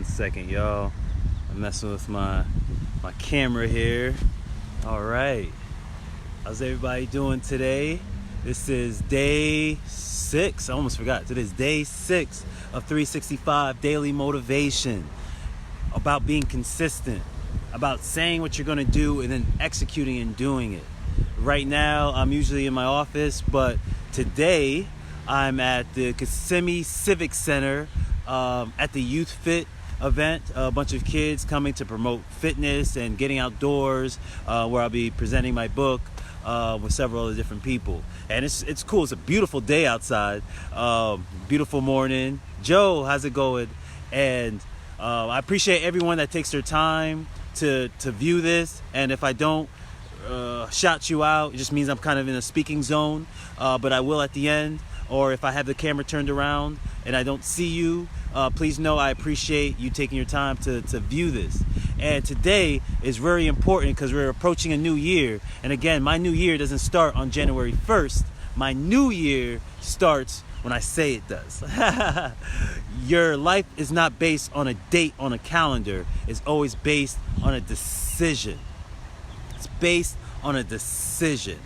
1 second, y'all. I'm messing with my camera here. All right. How's everybody doing today? This is day 6. I almost forgot. Today's day 6 of 365 daily motivation. About being consistent. About saying what you're going to do and then executing and doing it. Right now, I'm usually in my office, but today I'm at the Kissimmee Civic Center at the Youth Fit event. A bunch of kids coming to promote fitness and getting outdoors, where I'll be presenting my book with several other different people. And it's cool. It's a beautiful day outside. Beautiful morning. Joe, how's it going? And I appreciate everyone that takes their time to view this. And if I don't shout you out, it just means I'm kind of in a speaking zone. But I will at the end. Or if I have the camera turned around and I don't see you, please know I appreciate you taking your time to view this. And today is very important because we're approaching a new year. And again, my new year doesn't start on January 1st. My new year starts when I say it does. Your life is not based on a date on a calendar. It's always based on a decision. It's based on a decision.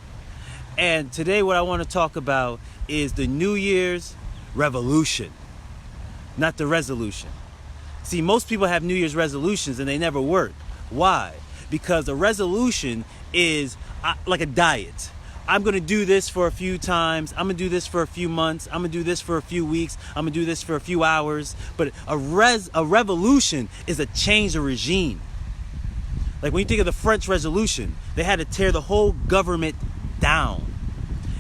And today what I want to talk about is the New Year's revolution, not the resolution. See, most people have New Year's resolutions and they never work. Why? Because a resolution is like a diet. I'm going to do this for a few times. I'm going to do this for a few months. I'm going to do this for a few weeks. I'm going to do this for a few hours. But a revolution is a change of regime. Like when you think of the French Revolution, they had to tear the whole government down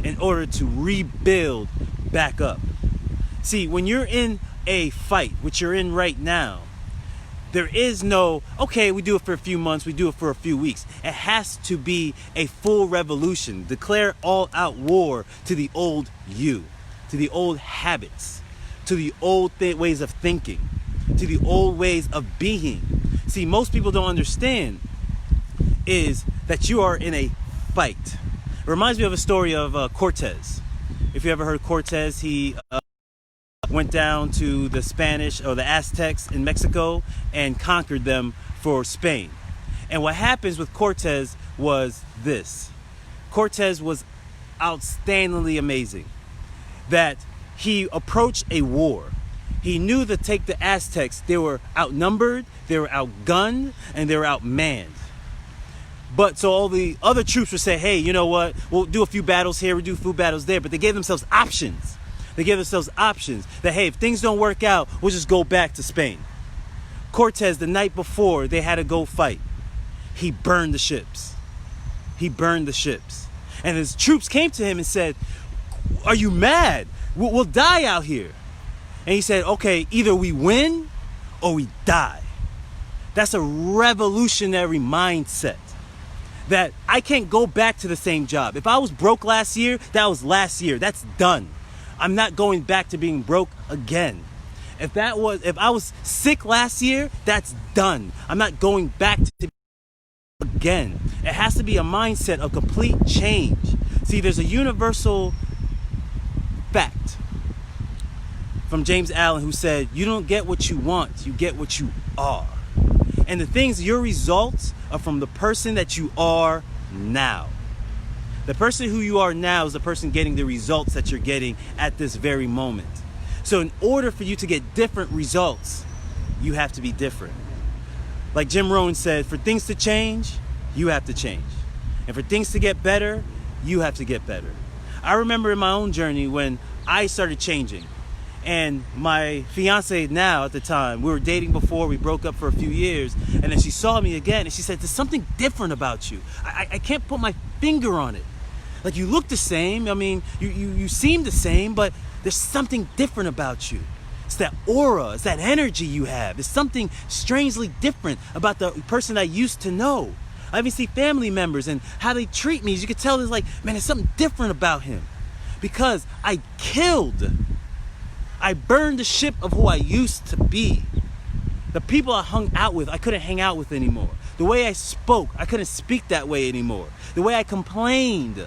in order to rebuild back up. See, when you're in a fight, which you're in right now, there is no, okay, we do it for a few months, we do it for a few weeks. It has to be a full revolution. Declare all-out war to the old you, to the old habits, to the old ways of thinking, to the old ways of being. See, most people don't understand is that you are in a fight. It reminds me of a story of Cortez. If you ever heard Cortez, he went down to the Spanish or the Aztecs in Mexico and conquered them for Spain. And what happens with Cortez was this. Cortez was outstandingly amazing. That he approached a war. He knew to take the Aztecs, they were outnumbered, they were outgunned, and they were outmanned. But so all the other troops would say, hey, you know what? We'll do a few battles here, we'll do a few battles there. But they gave themselves options. They gave themselves options that, hey, if things don't work out, we'll just go back to Spain. Cortez, the night before they had to go fight, he burned the ships. He burned the ships. And his troops came to him and said, are you mad? We'll die out here. And he said, okay, either we win or we die. That's a revolutionary mindset. That I can't go back to the same job. If I was broke last year, that was last year. That's done. I'm not going back to being broke again. If I was sick last year, that's done. I'm not going back to again. It has to be a mindset of complete change. See, there's a universal fact from James Allen who said, you don't get what you want, you get what you are. And the things, your results are from the person that you are now. The person who you are now is the person getting the results that you're getting at this very moment. So in order for you to get different results, you have to be different. Like Jim Rohn said, for things to change, you have to change. And for things to get better, you have to get better. I remember in my own journey when I started changing. And my fiance now at the time, we were dating before, we broke up for a few years, and then she saw me again and she said, there's something different about you. I can't put my finger on it. Like, you look the same, I mean, you seem the same, but there's something different about you. It's that aura, it's that energy you have. It's something strangely different about the person I used to know. I even see family members and how they treat me. As you can tell, there's like, man, there's something different about him. Because I burned the ship of who I used to be. The people I hung out with, I couldn't hang out with anymore. The way I spoke, I couldn't speak that way anymore. The way I complained,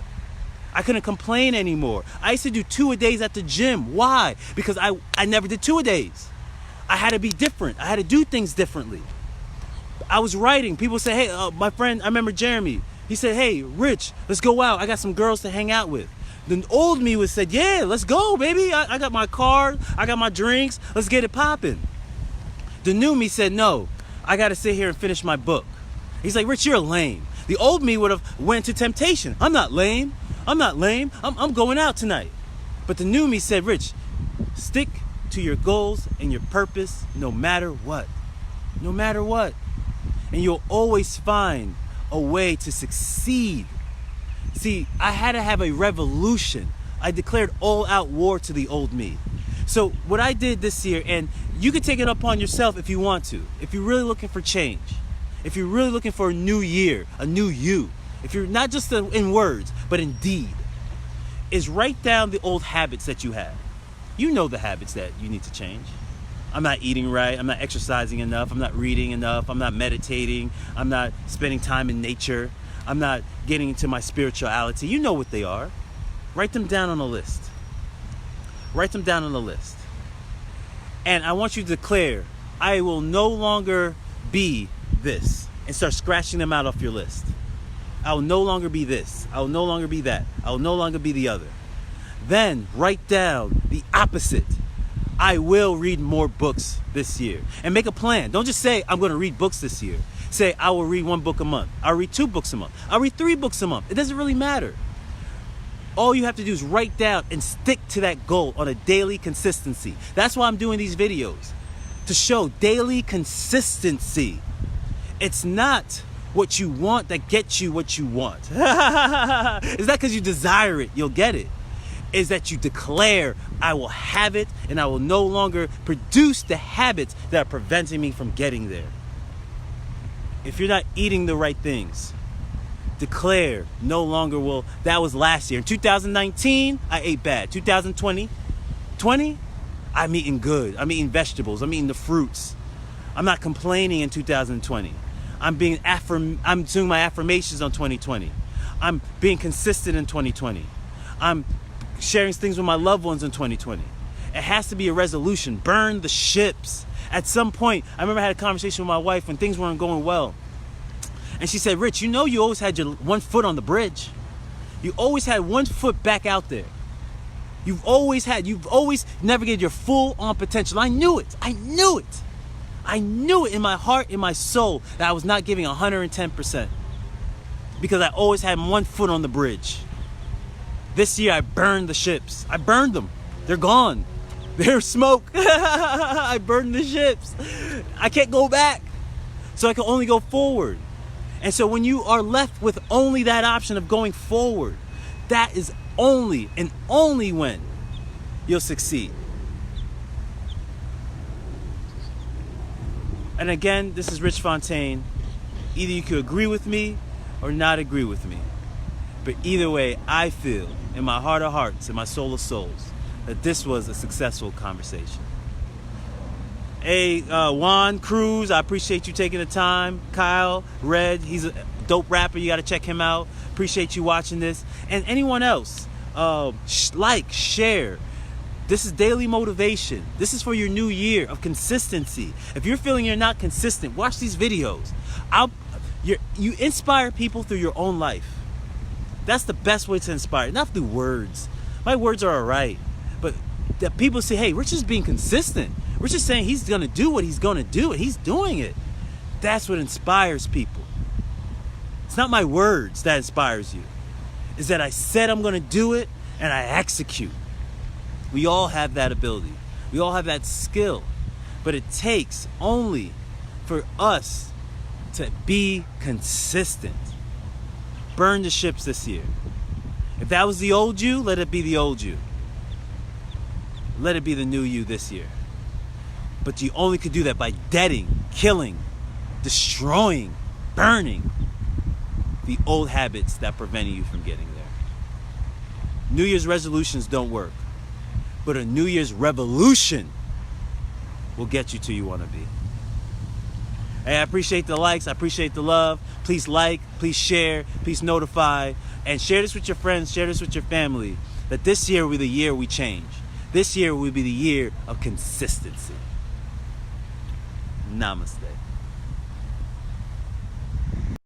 I couldn't complain anymore. I used to do 2-a-days at the gym. Why? Because I never did 2-a-days. I had to be different. I had to do things differently. I was writing. People say, hey, my friend, I remember Jeremy. He said, hey, Rich, let's go out. I got some girls to hang out with. The old me would said, yeah, let's go, baby. I got my car. I got my drinks. Let's get it popping. The new me said, no, I got to sit here and finish my book. He's like, Rich, you're lame. The old me would have went to temptation. I'm not lame. I'm not lame. I'm going out tonight. But the new me said, Rich, stick to your goals and your purpose no matter what. No matter what. And you'll always find a way to succeed. See, I had to have a revolution. I declared all-out war to the old me. So what I did this year, and you can take it upon yourself if you want to, if you're really looking for change, if you're really looking for a new year, a new you, if you're not just in words, but in deed, is write down the old habits that you have. You know the habits that you need to change. I'm not eating right. I'm not exercising enough. I'm not reading enough. I'm not meditating. I'm not spending time in nature. I'm not getting into my spirituality. You know what they are. Write them down on a list. Write them down on a list. And I want you to declare, I will no longer be this. And start scratching them out off your list. I will no longer be this. I will no longer be that. I will no longer be the other. Then write down the opposite. I will read more books this year. And make a plan. Don't just say, I'm going to read books this year. Say, I will read 1 book a month. I'll read 2 books a month. I'll read 3 books a month. It doesn't really matter. All you have to do is write down and stick to that goal on a daily consistency. That's why I'm doing these videos. To show daily consistency. It's not what you want that gets you what you want. It's not because you desire it, you'll get it. Is that you declare, I will have it, and I will no longer produce the habits that are preventing me from getting there. If you're not eating the right things, declare, no longer will. That was last year. In 2019, I ate bad. 2020, I'm eating good. I'm eating vegetables. I'm eating the fruits. I'm not complaining in 2020. I'm doing my affirmations on 2020. I'm being consistent in 2020. I'm sharing things with my loved ones in 2020. It has to be a resolution. Burn the ships. At some point, I remember I had a conversation with my wife when things weren't going well. And she said, Rich, you always had your 1 foot on the bridge. You always had 1 foot back out there. You've always navigated your full on potential. I knew it. I knew it in my heart, in my soul, that I was not giving 110%. Because I always had 1 foot on the bridge. This year I burned the ships. I burned them. They're gone. They're smoke. I burned the ships. I can't go back. So I can only go forward. And so when you are left with only that option of going forward, that is only and only when you'll succeed. And again, this is Rich Fontaine. Either you could agree with me or not agree with me. But either way, I feel in my heart of hearts, in my soul of souls, that this was a successful conversation. Hey, Juan Cruz, I appreciate you taking the time. Kyle, Red, he's a dope rapper. You got to check him out. Appreciate you watching this. And anyone else, share. This is daily motivation. This is for your new year of consistency. If you're feeling you're not consistent, watch these videos. You inspire people through your own life. That's the best way to inspire, not through words. My words are all right, but that people say, hey, Rich is being consistent. Rich is saying he's going to do what he's going to do, and he's doing it. That's what inspires people. It's not my words that inspires you. It's that I said I'm going to do it, and I execute. We all have that ability. We all have that skill. But it takes only for us to be consistent. Burn the ships this year. If that was the old you, let it be the old you. Let it be the new you this year. But you only could do that by deading, killing, destroying, burning the old habits that prevented you from getting there. New Year's resolutions don't work. But a New Year's revolution will get you to you want to be. Hey, I appreciate the likes. I appreciate the love. Please like, please share, please notify, and share this with your friends, share this with your family, that this year will be the year we change. This year will be the year of consistency. Namaste.